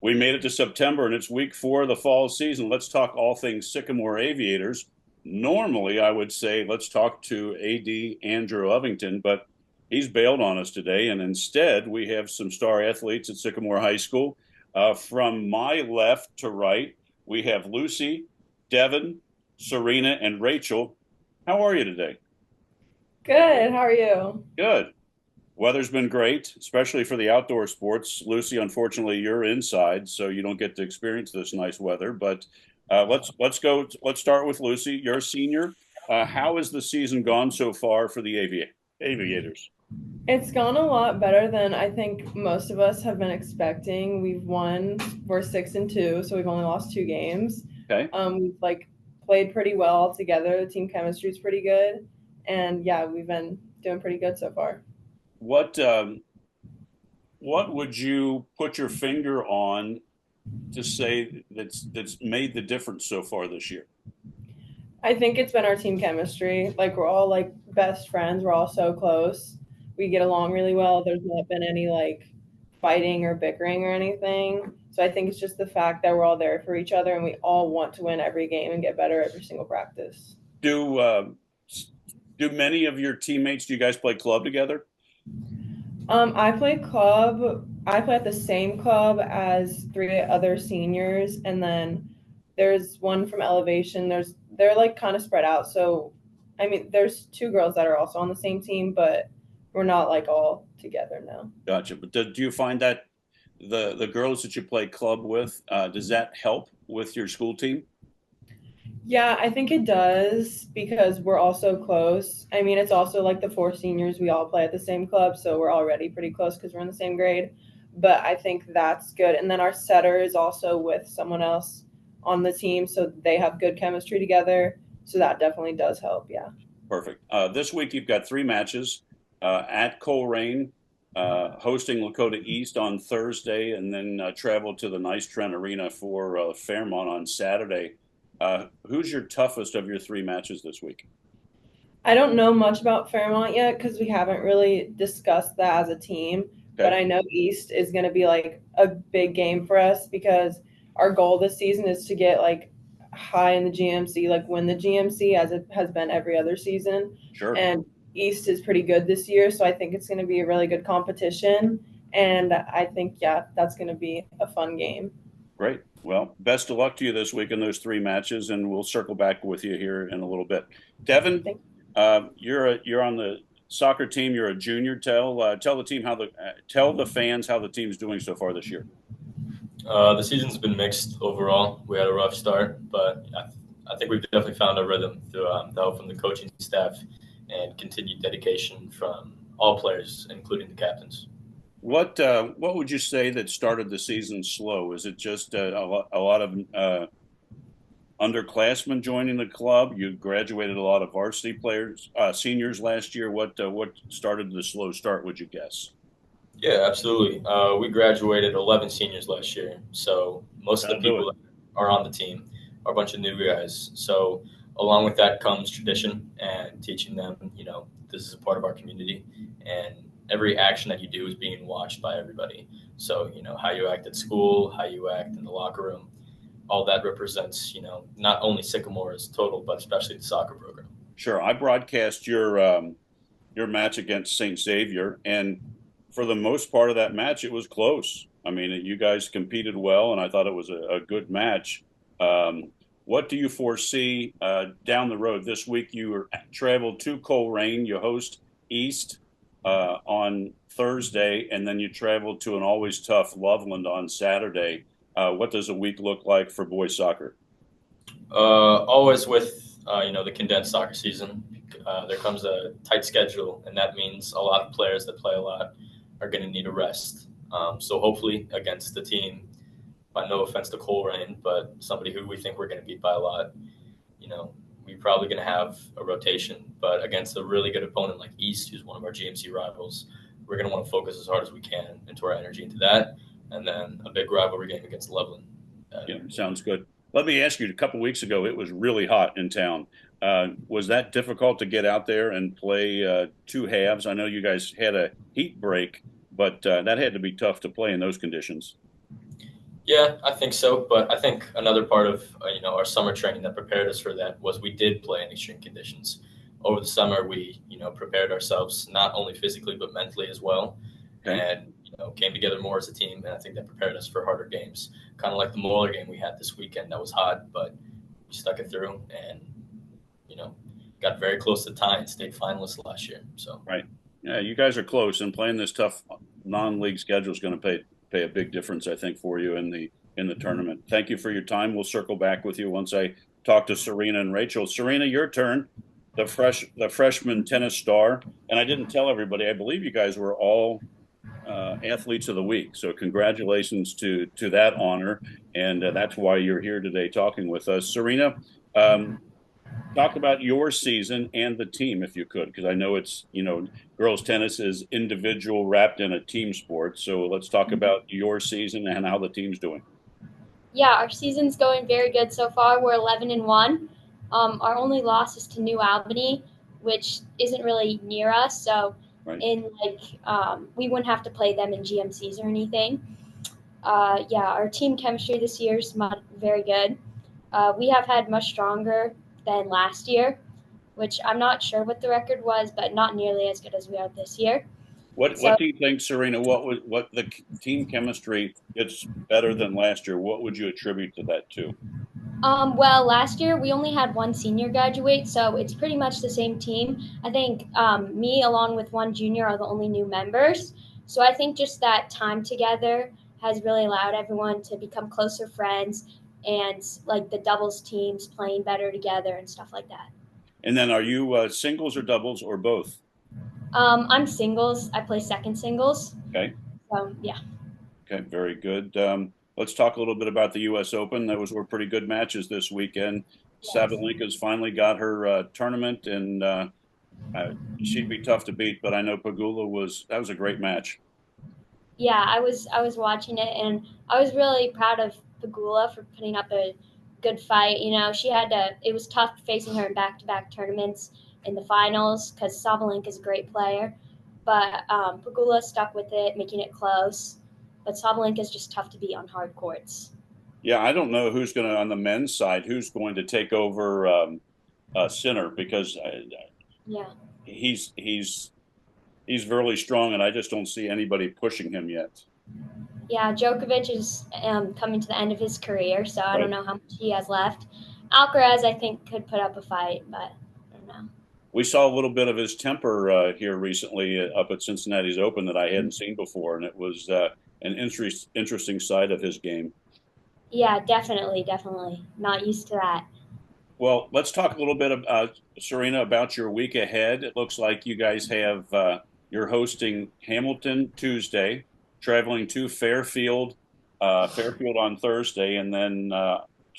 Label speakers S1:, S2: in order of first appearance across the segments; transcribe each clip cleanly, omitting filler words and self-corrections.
S1: We made it to September and it's week 4 of the fall season. Let's talk all things Sycamore Aviators. Normally, I would say let's talk to AD Andrew Ovington, but he's bailed on us today. And instead, we have some star athletes at Sycamore High School. From my left to right, we have Lucy, Devin, Serena, and Rachel. How are you today?
S2: Good. How are you?
S1: Good. Weather's been great, especially for the outdoor sports. Lucy, unfortunately, you're inside, so you don't get to experience this nice weather. But let's go. Let's start with Lucy. You're a senior. How has the season gone so far for the Aviators?
S2: It's gone a lot better than I think most of us have been expecting. We're 6-2, so we've only lost 2 games.
S1: Okay.
S2: We've played pretty well all together. The team chemistry is pretty good, and yeah, we've been doing pretty good so far.
S1: What what would you put your finger on to say that's made the difference so far this year?
S2: I think it's been our team chemistry. Like we're all like best friends. We're all so close. We get along really well. There's not been any fighting or bickering or anything. So I think it's just the fact that we're all there for each other and we all want to win every game and get better every single practice.
S1: Do do many of your teammates? Do you guys play club together?
S2: I play club. I play at the same club as 3 other seniors, and then there's one from Elevation. They're like kind of spread out. So, I mean, there's 2 girls that are also on the same team, but we're not like all together now.
S1: Gotcha. But do you find that the girls that you play club with, does that help with your school team?
S2: Yeah, I think it does because we're all so close. I mean, it's also like the 4 seniors, we all play at the same club, so we're already pretty close because we're in the same grade. But I think that's good. And then our setter is also with someone else on the team, so they have good chemistry together. So that definitely does help. Yeah.
S1: Perfect. This week you've got 3 matches at Coleraine, hosting Lakota East on Thursday, and then travel to the Nice Trent Arena for Fairmont on Saturday. Who's your toughest of your 3 matches this week?
S2: I don't know much about Fairmont yet because we haven't really discussed that as a team. But
S1: Okay.
S2: I know East is going to be like a big game for us because our goal this season is to get like high in the GMC, like win the GMC as it has been every other season.
S1: Sure.
S2: And East is pretty good this year. So I think it's going to be a really good competition. And I think, yeah, that's going to be a fun game.
S1: Great. Well, best of luck to you this week in those 3 matches, and we'll circle back with you here in a little bit. Devin,
S2: Thank
S1: you're on the soccer team. You're a junior. Tell the team tell the fans how the team's doing so far this year.
S3: The season's been mixed overall. We had a rough start, but I think we've definitely found a rhythm through the help from the coaching staff and continued dedication from all players, including the captains.
S1: What would you say that started the season slow? Is it just a lot of underclassmen joining the club? You graduated a lot of varsity players, seniors last year. What started the slow start? Would you guess?
S3: Yeah, absolutely. We graduated 11 seniors last year, so most of
S1: That'll
S3: the
S1: do it.
S3: people that are on the team are a bunch of new guys. So along with that comes tradition and teaching them, this is a part of our community, and every action that you do is being watched by everybody. So how you act at school, how you act in the locker room, all that represents, not only Sycamore as total, but especially the soccer program.
S1: Sure. I broadcast your match against St. Xavier, and for the most part of that match, it was close. I mean, you guys competed well, and I thought it was a good match. What do you foresee down the road? This week, traveled to Coleraine. You host East on Thursday, and then you travel to an always tough Loveland on Saturday. What does a week look like for boys soccer?
S3: Always with the condensed soccer season, there comes a tight schedule, and that means a lot of players that play a lot are going to need a rest. So hopefully against the team, by no offense to Coleraine, but somebody who we think we're going to beat by a lot, we're probably going to have a rotation. But against a really good opponent like East, who's one of our GMC rivals, we're going to want to focus as hard as we can into our energy into that, and then a big rivalry game against Loveland.
S1: Yeah, sounds good. Let me ask you, a couple weeks ago, it was really hot in town. Was that difficult to get out there and play 2 halves? I know you guys had a heat break, but that had to be tough to play in those conditions.
S3: Yeah, I think so. But I think another part of our summer training that prepared us for that was we did play in extreme conditions. Over the summer, we prepared ourselves not only physically but mentally as well,
S1: Okay.
S3: and came together more as a team. And I think that prepared us for harder games, kind of like the Moeller game we had this weekend. That was hot, but we stuck it through and got very close to tying state finalists last year. So
S1: Right. Yeah, you guys are close, and playing this tough non-league schedule is going to pay a big difference, I think, for you in the tournament. Thank you for your time. We'll circle back with you once I talk to Serena and Rachel. Serena, your turn. The freshman tennis star, and I didn't tell everybody. I believe you guys were all athletes of the week. So congratulations to that honor, and that's why you're here today talking with us, Serena. Um, Talk about your season and the team if you could, because I know it's girls tennis is individual wrapped in a team sport. So let's talk about your season and how the team's doing.
S4: Yeah, our season's going very good so far. We're 11-1. Our only loss is to New Albany, which isn't really near us. So,
S1: Right.
S4: we wouldn't have to play them in GMCs or anything. Yeah, our team chemistry this year is very good. We have had much stronger than last year, which I'm not sure what the record was, but not nearly as good as we are this year. So,
S1: What do you think, Serena? What the team chemistry gets better than last year? What would you attribute to that to?
S4: well, last year we only had one senior graduate, so it's pretty much the same team. I think me, along with one junior, are the only new members. So I think just that time together has really allowed everyone to become closer friends and like the doubles teams playing better together and stuff like that.
S1: And then are you singles or doubles or both?
S4: I'm singles. I play second singles.
S1: Okay.
S4: So, yeah.
S1: Okay, very good. Let's talk a little bit about the U.S. Open. Those were pretty good matches this weekend.
S4: Yes.
S1: Sabalenka's finally got her tournament, and she'd be tough to beat. But I know that was a great match.
S4: Yeah, I was watching it, and I was really proud of Pagula for putting up a good fight. She had to. It was tough facing her in back-to-back tournaments in the finals because Sabalenka is a great player, but Pagula stuck with it, making it close. But Sabalenka is just tough to beat on hard courts.
S1: Yeah, I don't know who's going to on the men's side who's going to take over Sinner because
S4: Yeah.
S1: he's really strong, and I just don't see anybody pushing him yet.
S4: Yeah, Djokovic is coming to the end of his career, so I
S1: Right.
S4: don't know how much he has left. Alcaraz, I think, could put up a fight, but I don't know.
S1: We saw a little bit of his temper here recently up at Cincinnati's Open that I hadn't seen before, and it was an interesting side of his game.
S4: Yeah, definitely. Not used to that.
S1: Well, let's talk a little bit about Serena about your week ahead. It looks like you guys have you're hosting Hamilton Tuesday, traveling to Fairfield on Thursday, and then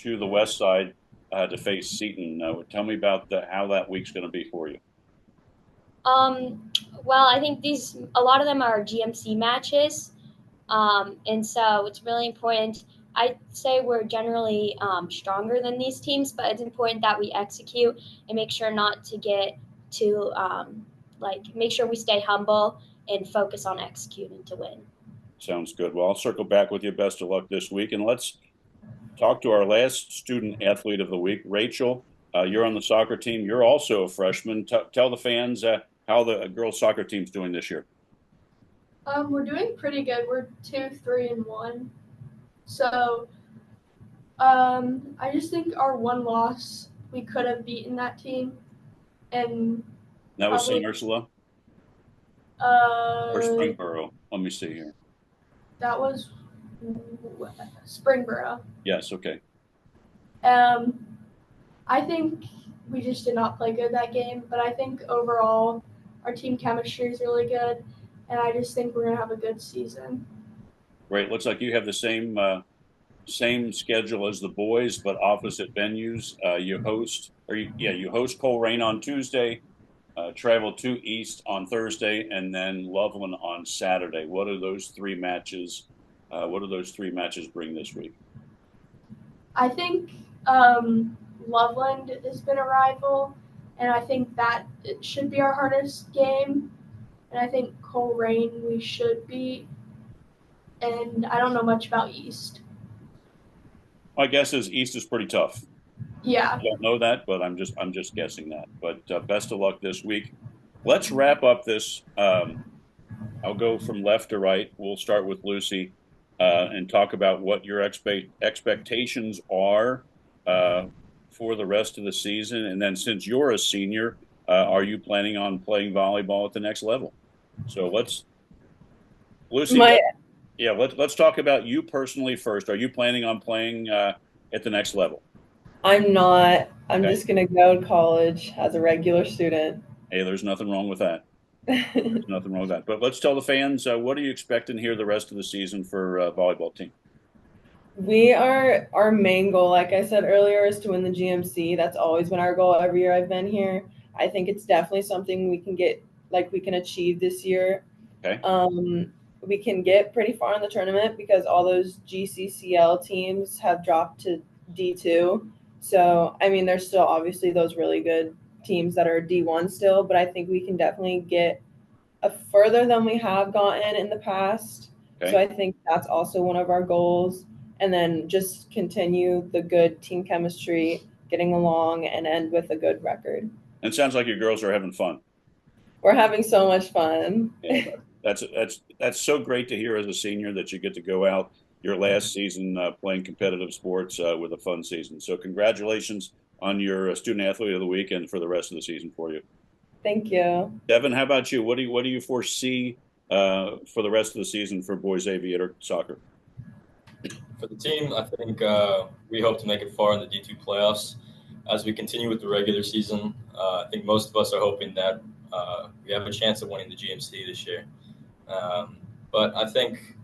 S1: to the west side to face Seton. Tell me about how that week's going to be for you.
S4: Well, I think a lot of them are GMC matches, and so it's really important. I'd say we're generally stronger than these teams, but it's important that we execute and make sure not to get too make sure we stay humble and focus on executing to win.
S1: Sounds good. Well, I'll circle back with you. Best of luck this week, and let's talk to our last student athlete of the week, Rachel. You're on the soccer team. You're also a freshman. Tell the fans how the girls' soccer team's doing this year.
S5: We're doing pretty good. We're 2-3-1. So, I just think our one loss, we could have beaten that team, and
S1: That was
S5: probably,
S1: St. Ursula or Springboro. Let me see here.
S5: that was Springboro.
S1: Yes. Okay.
S5: I think we just did not play good that game, but I think overall our team chemistry is really good, and I just think we're gonna have a good season.
S1: Great. Looks like you have the same schedule as the boys, but opposite venues. You host Coleraine on Tuesday, travel to East on Thursday, and then Loveland on Saturday. What do those three matches bring this week?
S5: I think Loveland has been a rival, and I think that it should be our hardest game. And I think Coleraine we should beat. And I don't know much about East.
S1: My guess is East is pretty tough.
S5: Yeah.
S1: I don't know that, but I'm just guessing that. But best of luck this week. Let's wrap up this. I'll go from left to right. We'll start with Lucy and talk about what your expectations are uh, for the rest of the season. And then, since you're a senior, are you planning on playing volleyball at the next level? So Lucy,
S2: My
S1: yeah, let's talk about you personally first. Are you planning on playing at the next level?
S2: I'm not. I'm
S1: Okay.
S2: just gonna go to college as a regular student.
S1: Hey, there's nothing wrong with that. There's nothing wrong with that. But let's tell the fans what are you expecting here the rest of the season for volleyball team?
S2: Our main goal, like I said earlier, is to win the GMC. That's always been our goal every year I've been here. I think it's definitely something we can achieve this year.
S1: Okay.
S2: We can get pretty far in the tournament because all those GCCL teams have dropped to D2. So, I mean, there's still obviously those really good teams that are D1 still, but I think we can definitely get further than we have gotten in the past. So
S1: Okay.
S2: I think that's also one of our goals. And then just continue the good team chemistry, getting along, and end with a good record.
S1: And it sounds like your girls are having fun.
S2: We're having so much fun.
S1: Yeah, that's so great to hear as a senior that you get to go out your last season playing competitive sports with a fun season. So congratulations on your student athlete of the week and for the rest of the season for you.
S2: Thank you.
S1: Devin, how about you? What do you foresee for the rest of the season for boys aviator soccer?
S3: For the team, I think we hope to make it far in the D2 playoffs. As we continue with the regular season, I think most of us are hoping that we have a chance of winning the GMC this year. But I think,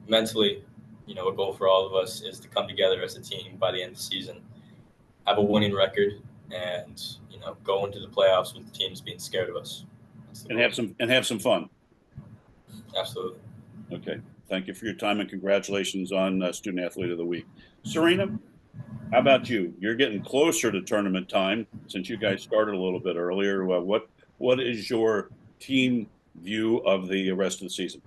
S3: mentally, a goal for all of us is to come together as a team by the end of the season, have a winning record, and go into the playoffs with the teams being scared of us.
S1: And have some fun.
S3: Absolutely.
S1: Okay. Thank you for your time and congratulations on Student Athlete of the Week. Serena, how about you? You're getting closer to tournament time since you guys started a little bit earlier. What is your team view of the rest of the season?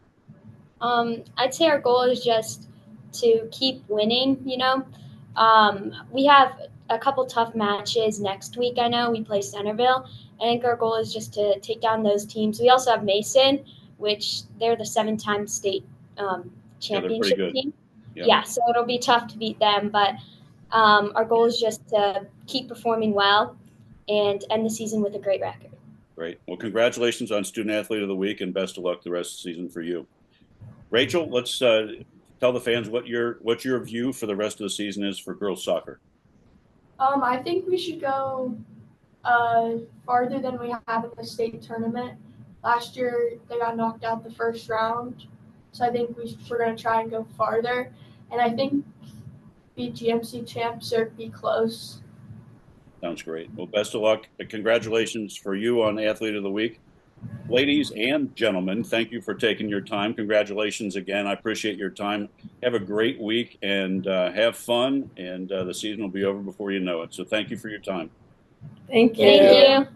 S4: I'd say our goal is just to keep winning. We have a couple tough matches next week. I know we play Centerville. I think our goal is just to take down those teams. We also have Mason, which they're the 7-time state
S1: Yeah, they're pretty
S4: championship
S1: good.
S4: team.
S1: Yeah.
S4: Yeah, so it'll be tough to beat them, but our goal is just to keep performing well and end the season with a great record.
S1: Great. Well, congratulations on Student Athlete of the Week and best of luck the rest of the season for you. Rachel, let's tell the fans what your view for the rest of the season is for girls soccer.
S5: I think we should go farther than we have in the state tournament. Last year, they got knocked out the first round. So I think we're going to try and go farther. And I think be GMC champs or be close.
S1: Sounds great. Well, best of luck. Congratulations for you on Athlete of the Week. Ladies and gentlemen, thank you for taking your time. Congratulations again. I appreciate your time. Have a great week and have fun. And the season will be over before you know it. So thank you for your time.
S2: Thank you.
S4: Thank you.